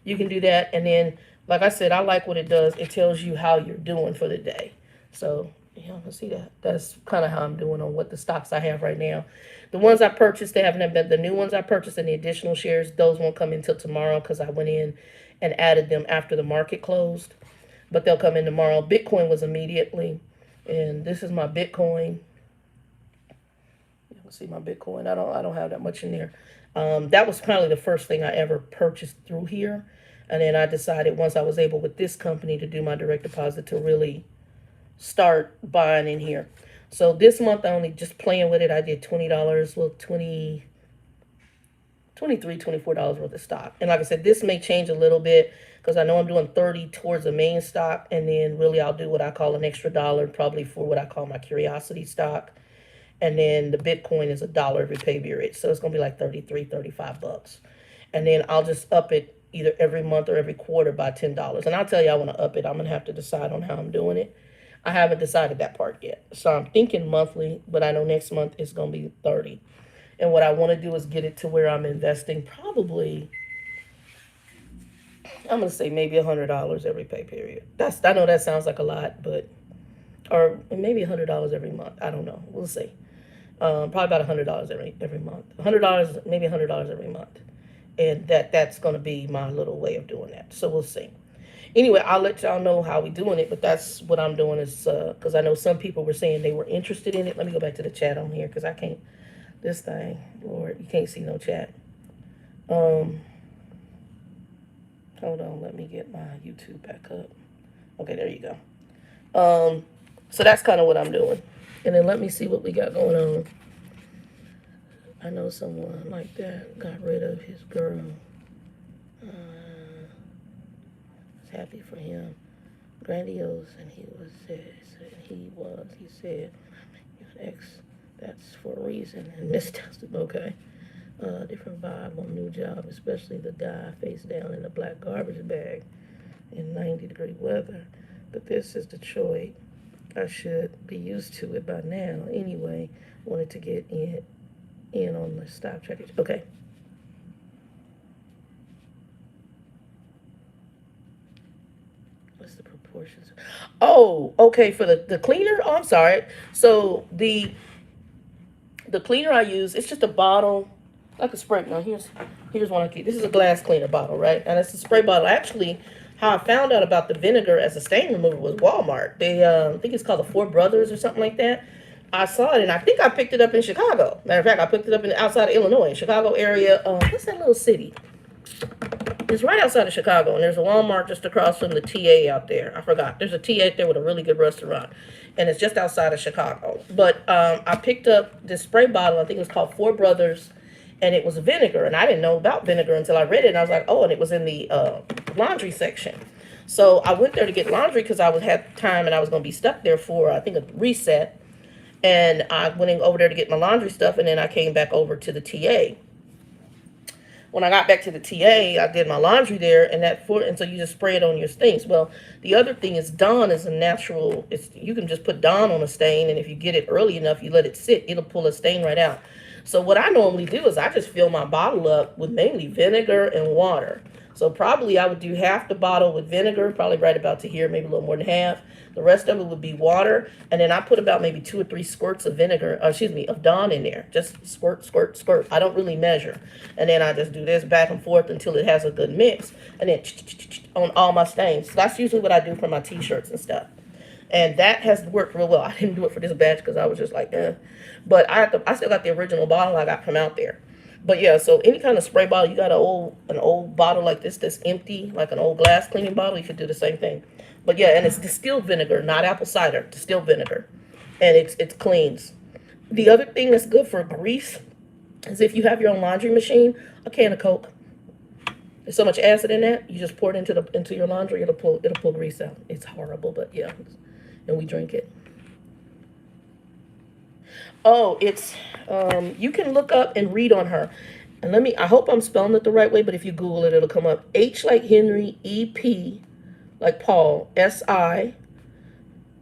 Speaker 1: You can do that, and then, like I said, I like what it does. It tells you how you're doing for the day. So, yeah, let's see that. That's kind of how I'm doing on what the stocks I have right now. The ones I purchased, they haven't been, the new ones I purchased and the additional shares, those won't come in until tomorrow because I went in and added them after the market closed. But they'll come in tomorrow. Bitcoin was immediately, and this is my Bitcoin. You can see my Bitcoin. I don't have that much in there. That was probably the first thing I ever purchased through here. And then I decided once I was able with this company to do my direct deposit to really start buying in here. So this month I only just playing with it. I did $20, well, $23, $24 worth of stock. And like I said, this may change a little bit because I know I'm doing 30 towards the main stock. And then really I'll do what I call an extra dollar probably for what I call my curiosity stock. And then the Bitcoin is $1 every pay period. So it's going to be like 33, 35 bucks. And then I'll just up it either every month or every quarter by $10. And I'll tell you I want to up it. I'm going to have to decide on how I'm doing it. I haven't decided that part yet. So I'm thinking monthly, but I know next month it's going to be 30. And what I want to do is get it to where I'm investing probably, I'm going to say maybe $100 every pay period. I know that sounds like a lot, but, or maybe $100 every month. I don't know. We'll see. Probably about $100 every month. $100, maybe $100 every month, and that's going to be my little way of doing that. So we'll see. Anyway, I'll let y'all know how we doing it, but that's what I'm doing is because I know some people were saying they were interested in it. Let me go back to the chat on here because I can't. This thing, Lord, you can't see no chat. Hold on, let me get my YouTube back up. Okay, there you go. So that's kind of what I'm doing. And then let me see what we got going on. I know someone like that got rid of his girl. I was happy for him. Grandiose, and he said, X, that's for a reason. And mistested, okay. Different vibe on new job, especially the guy face down in a black garbage bag in 90-degree weather. But this is Detroit. I should be used to it by now. Anyway, wanted to get in on the stop track. Okay. What's the proportions? Oh, okay. For the cleaner. Oh, I'm sorry. So the cleaner I use, it's just a bottle, like a spray. Now here's one I keep. This is a glass cleaner bottle, right? And it's a spray bottle. Actually, how I found out about the vinegar as a stain remover was Walmart. They I think it's called the Four Brothers or something like that. I saw it and I think I picked it up in Chicago. Matter of fact, I picked it up in outside of Illinois, Chicago area. What's that little city? It's right outside of Chicago, and there's a Walmart just across from the TA out there. I forgot. There's a TA out there with a really good restaurant, and it's just outside of Chicago. But I picked up this spray bottle. I think it was called Four Brothers, and it was vinegar. And I didn't know about vinegar until I read it, and I was like, oh, and it was in the laundry section. So I went there to get laundry because I had time, and I was going to be stuck there for, I think, a reset. And I went over there to get my laundry stuff, and then I came back over to the TA. When I got back to the TA, I did my laundry there, and so you just spray it on your stains. Well, the other thing is Dawn is a natural. You can just put Dawn on a stain, and if you get it early enough, you let it sit, it'll pull a stain right out. So what I normally do is I just fill my bottle up with mainly vinegar and water. So probably I would do half the bottle with vinegar, probably right about to here, maybe a little more than half. The rest of it would be water. And then I put about maybe 2 or 3 squirts of of Dawn in there. Just squirt, squirt, squirt. I don't really measure. And then I just do this back and forth until it has a good mix. And then on all my stains. So that's usually what I do for my t-shirts and stuff. And that has worked real well. I didn't do it for this batch because I was just like, eh. But I still got the original bottle I got from out there. But yeah, so any kind of spray bottle, you got an old bottle like this that's empty, like an old glass cleaning bottle, you could do the same thing. But yeah, and it's distilled vinegar, not apple cider, distilled vinegar. And it cleans. The other thing that's good for grease is if you have your own laundry machine, a can of Coke. There's so much acid in that, you just pour it into your laundry, it'll pull grease out. It's horrible, but yeah. And we drink it. Oh, it's you can look up and read on her. And I hope I'm spelling it the right way, but if you Google it, it'll come up. H like Henry, E-P like Paul, S-I,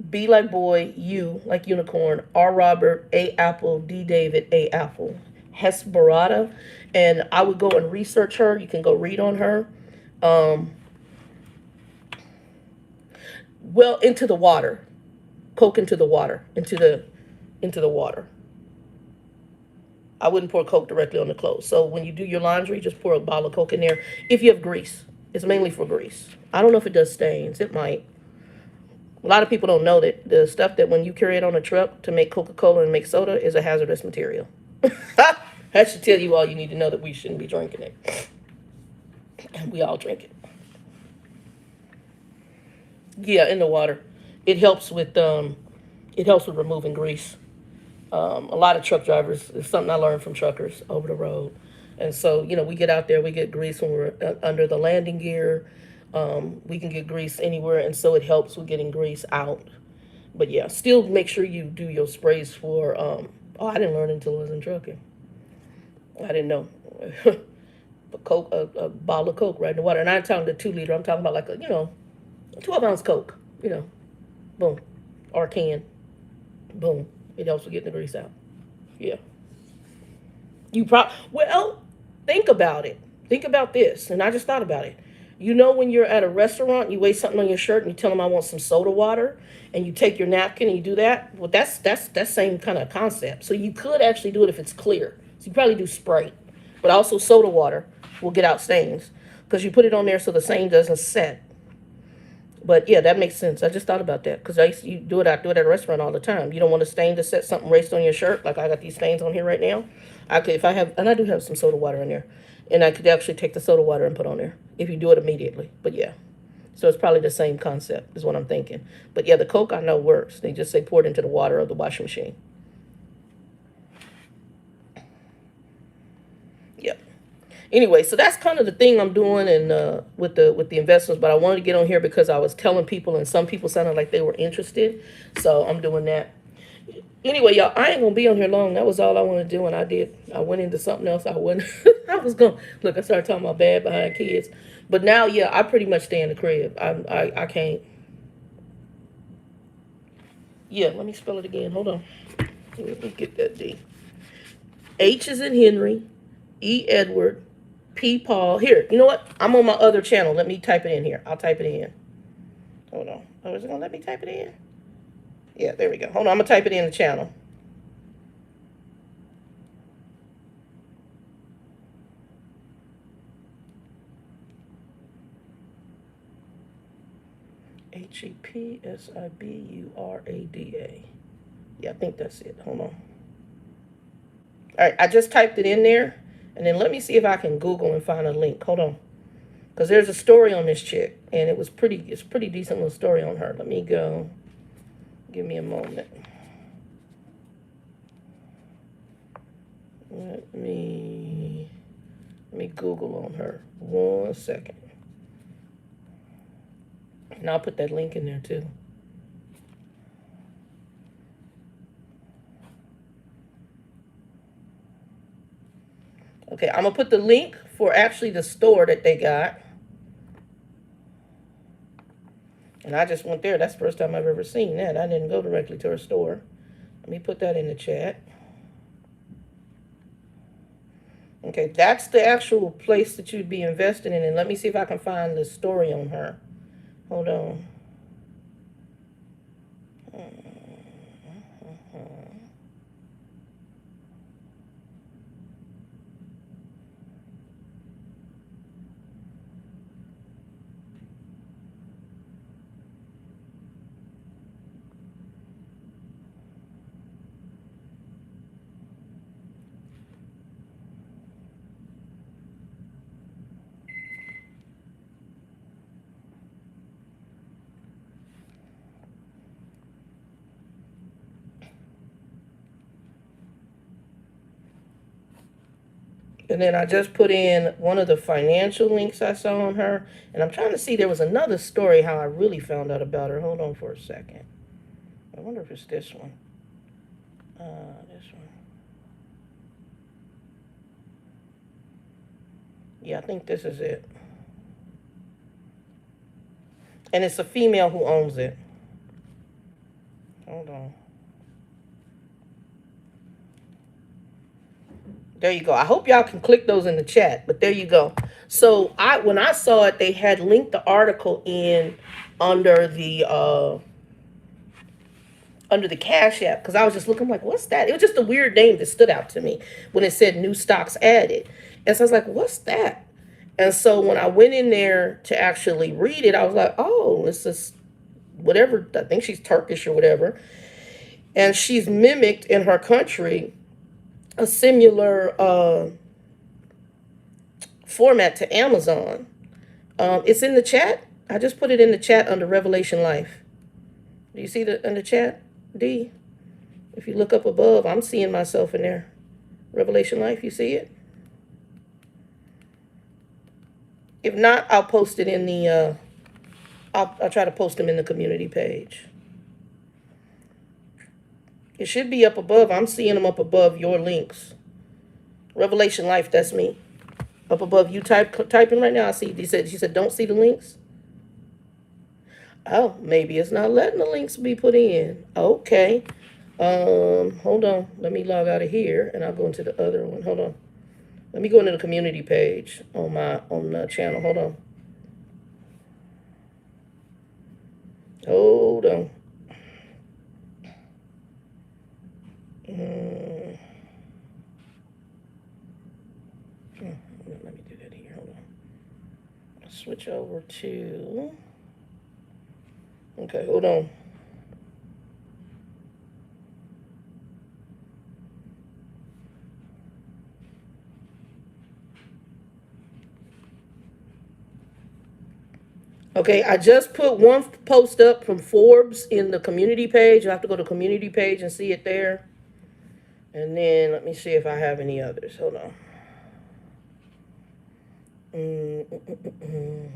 Speaker 1: B like boy, U like unicorn, R Robert, A apple, D David, A apple. Hesperata. And I would go and research her. You can go read on her. Well, into the water. Coke into the water. Into the water. I wouldn't pour Coke directly on the clothes. So when you do your laundry, just pour a bottle of Coke in there. If you have grease. It's mainly for grease. I don't know if it does stains. It might. A lot of people don't know that the stuff that when you carry it on a truck to make Coca-Cola and make soda is a hazardous material. That should tell you all you need to know that we shouldn't be drinking it. And we all drink it. Yeah, in the water. It helps with removing grease. A lot of truck drivers, it's something I learned from truckers over the road. And so, we get out there, we get grease when we're under the landing gear. We can get grease anywhere, and so it helps with getting grease out. But yeah, still make sure you do your sprays for, I didn't learn until I was in trucking. I didn't know. But Coke, a bottle of Coke right in the water. And I'm talking the 2 liter, I'm talking about like a 12-ounce Coke, boom. Or a can, boom. It helps with getting the grease out. Yeah. Well, think about it. Think about this. And I just thought about it. You know when you're at a restaurant, you weigh something on your shirt and you tell them I want some soda water, and you take your napkin and you do that. Well, that's same kind of concept. So you could actually do it if it's clear. So you probably do Sprite, but also soda water will get out stains because you put it on there so the stain doesn't set. But yeah, that makes sense. I just thought about that because you do it. I do it at a restaurant all the time. You don't want a stain to set something raced on your shirt. Like I got these stains on here right now. I could, if I have, and I do have some soda water in there, and I could actually take the soda water and put on there if you do it immediately. But yeah, so it's probably the same concept is what I'm thinking. But yeah, the Coke I know works. They just say pour it into the water or the washing machine. Yep. Anyway, so that's kind of the thing I'm doing and with the investments. But I wanted to get on here because I was telling people, and some people sounded like they were interested. So I'm doing that. Anyway, y'all, I ain't gonna be on here long. That was all I wanted to do, and I did. I went into something else. I went. I was going. Look, I started talking about bad behind kids, but now, yeah, I pretty much stay in the crib. I can't. Yeah, let me spell it again. Hold on. Let me get that D. H is in Henry, E Edward, P Paul. Here, you know what? I'm on my other channel. Let me type it in here. I'll type it in. Hold on. Oh, is it gonna let me type it in? Yeah, there we go. Hold on, I'm gonna type it in the channel. HEPSIBURADA. Yeah, I think that's it. Hold on. All right, I just typed it in there, and then let me see if I can Google and find a link. Hold on, because there's a story on this chick, and it's pretty decent little story on her. Let me go. Give me a moment. Let me Google on her. 1 second. And I'll put that link in there too. Okay, I'm gonna put the link for actually the store that they got. And I just went there. That's the first time I've ever seen that. I didn't go directly to her store. Let me put that in the chat. Okay, that's the actual place that you'd be investing in. And let me see if I can find the story on her. Hold on. And then I just put in one of the financial links I saw on her. And I'm trying to see, there was another story how I really found out about her. Hold on for a second. I wonder if it's this one. This one. Yeah, I think this is it. And it's a female who owns it. Hold on. There you go. I hope y'all can click those in the chat, but there you go. So when I saw it, they had linked the article in under the Cash App, because I was just looking like, what's that? It was just a weird name that stood out to me when it said new stocks added. And so I was like, what's that? And so when I went in there to actually read it, I was like, oh, it's this whatever. I think she's Turkish or whatever. And she's mimicked in her country a similar format to Amazon. It's in the chat. I just put it in the chat under Revelation Life. Do you see the in the chat, D? If you look up above, I'm seeing myself in there. Revelation Life, you see it? If not, I'll post it in the, I'll try to post them in the community page. It should be up above. I'm seeing them up above your links. Revelation Life, that's me. Up above you typing right now. I see, she said, don't see the links. Oh, maybe it's not letting the links be put in. Okay. Hold on. Let me log out of here and I'll go into the other one. Hold on. Let me go into the community page on the channel. Hold on. Hold on. Mm. Let me do that here. Hold on. Switch over to. Okay, hold on. Okay, I just put one post up from Forbes in the community page. You have to go to community page and see it there. And then let me see if I have any others. Hold on. Mm, mm, mm, mm, mm.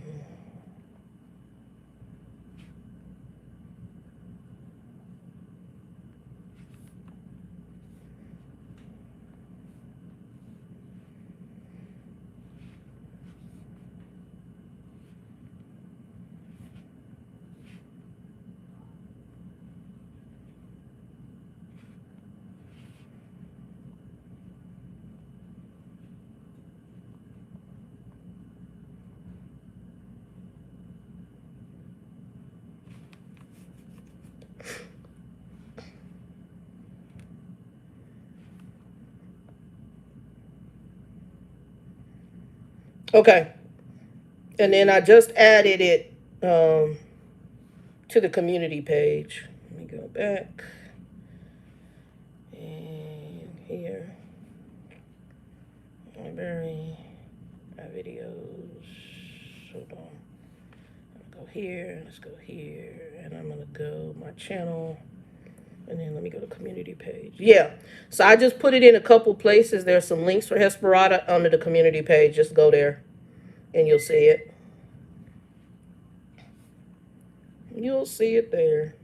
Speaker 1: Okay, and then I just added it to the community page. Let me go back and here, library, my videos. Hold on. I'm gonna go here. Let's go here, and I'm gonna go my channel. And then let me go to community page. Yeah. So I just put it in a couple places. There's some links for Hesperada under the community page. Just go there and you'll see it. You'll see it there.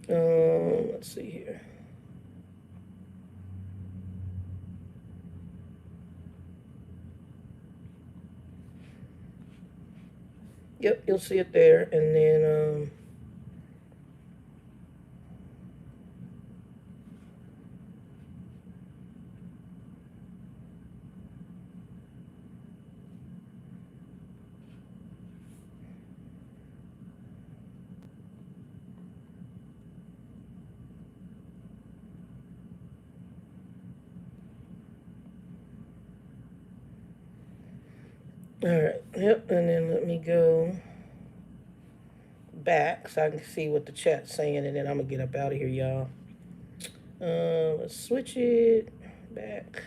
Speaker 1: Let's see here. Yep, you'll see it there. And then all right. Yep, and then let me go back so I can see what the chat's saying, and then I'm gonna get up out of here, y'all. Let's switch it back.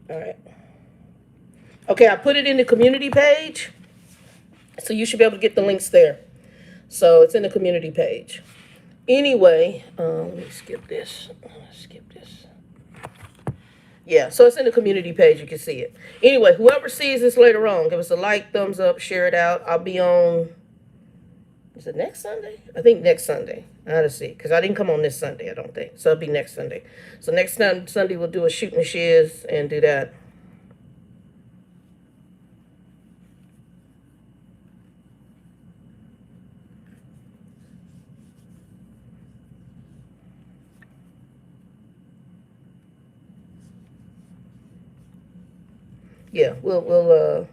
Speaker 1: All right. Okay, I put it in the community page, so you should be able to get the links there. So it's in the community page. Anyway, let me skip this. Skip this. Yeah, so it's in the community page. You can see it. Anyway, whoever sees this later on, give us a like, thumbs up, share it out. I'll be on. Is it next Sunday? I think next Sunday. I gotta see, because I didn't come on this Sunday, I don't think. So it'll be next Sunday. So next time Sunday we'll do a shooting shiz and do that. Yeah, we'll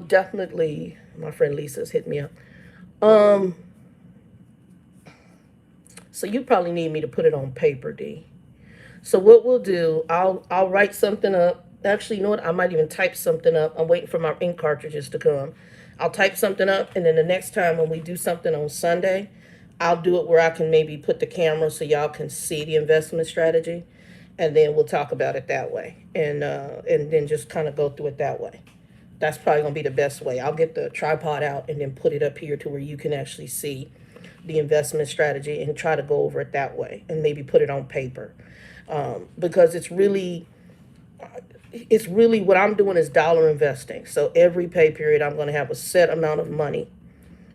Speaker 1: definitely. My friend Lisa's hit me up. Um, so you probably need me to put it on paper, D. So what we'll do, I'll write something up. Actually, you know what? I might even type something up. I'm waiting for my ink cartridges to come. I'll type something up, and then the next time when we do something on Sunday, I'll do it where I can maybe put the camera so y'all can see the investment strategy, and then we'll talk about it that way, and then just kind of go through it that way. That's probably gonna be the best way. I'll get the tripod out and then put it up here to where you can actually see the investment strategy and try to go over it that way, and maybe put it on paper, because it's really what I'm doing is dollar investing. So every pay period, I'm going to have a set amount of money.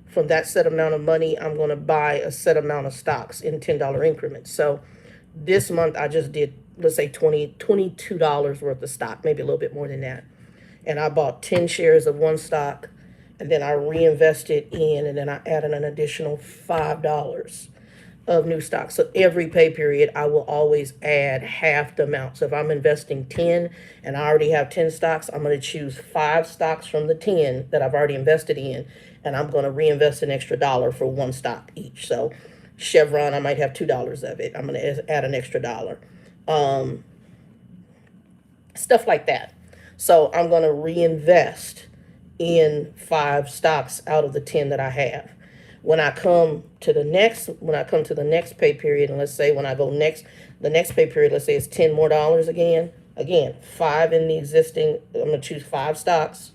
Speaker 1: From that set amount of money, I'm going to buy a set amount of stocks in $10 increments. So this month, I just did, let's say, $22 worth of stock, maybe a little bit more than that. And I bought 10 shares of one stock, and then I reinvest it in, and then I added an additional $5 of new stock. So every pay period, I will always add half the amount. So if I'm investing 10 and I already have 10 stocks, I'm going to choose 5 stocks from the 10 that I've already invested in, and I'm going to reinvest an extra dollar for 1 stock each. So Chevron, I might have $2 of it. I'm going to add an extra dollar. Stuff like that. So I'm going to reinvest in 5 stocks out of the 10 that I have. When I come to the next pay period, and let's say when I go the next pay period, let's say it's $10 more again, 5 in the existing, I'm going to choose 5 stocks.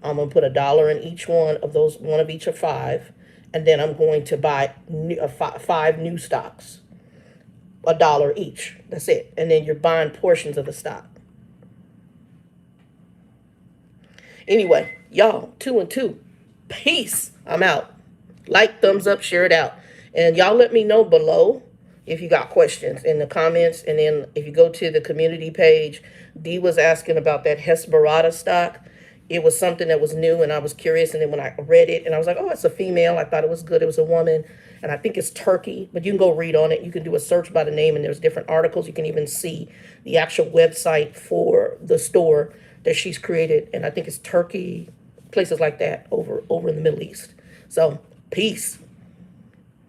Speaker 1: I'm going to put $1 in each one of those, one of each of 5, and then I'm going to buy 5 new stocks, $1 each. That's it. And then you're buying portions of the stock. Anyway, y'all, 2 and 2. Peace. I'm out. Like, thumbs up, share it out. And y'all let me know below if you got questions in the comments. And then if you go to the community page, Dee was asking about that Hesperada stock. It was something that was new, and I was curious. And then when I read it, and I was like, oh, it's a female. I thought it was good. It was a woman. And I think it's Turkey. But you can go read on it. You can do a search by the name, and there's different articles. You can even see the actual website for the store that she's created. And I think it's Turkey, places like that over in the Middle East. So, peace.